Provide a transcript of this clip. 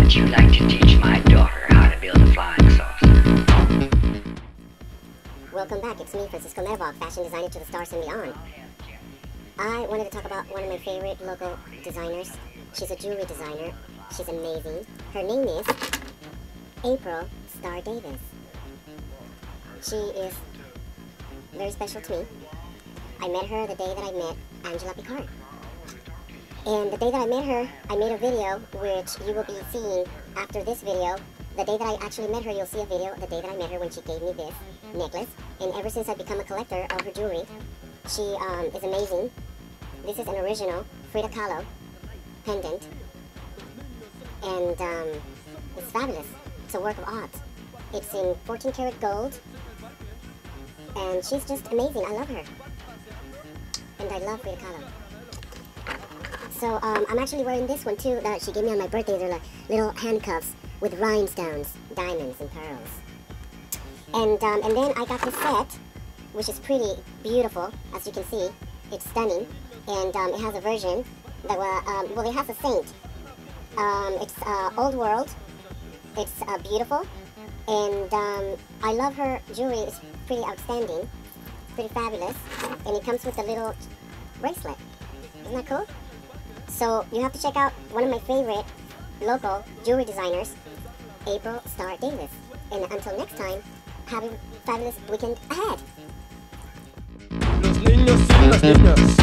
Would you like to teach my daughter how to build a flying saucer? Welcome back, it's me, Francisco Merbach, fashion designer to the stars and beyond. I wanted to talk about one of my favorite local designers. She's a jewelry designer. She's amazing. Her name is April Star Davis. She is very special to me. I met her the day that I met Angela Picard. And the day that I met her, I made a video, which you will be seeing after this video. The day that I actually met her, you'll see a video the day that I met her when she gave me this necklace. And ever since I've become a collector of her jewelry, she is amazing. This is an original Frida Kahlo pendant. And it's fabulous. It's a work of art. It's in 14 karat gold. And she's just amazing. I love her. And I love Frida Kahlo. So I'm actually wearing this one too that she gave me on my birthday. They're like little handcuffs with rhinestones, diamonds, and pearls. And then I got this set, which is pretty beautiful, as you can see. It's stunning, and it has a version that well, it has a saint. It's old world. It's beautiful, and I love her jewelry. It's pretty outstanding, pretty fabulous, and it comes with a little bracelet. Isn't that cool? So you have to check out one of my favorite local jewelry designers, April Star Davis. And until next time, have a fabulous weekend ahead. Los niños y las niñas.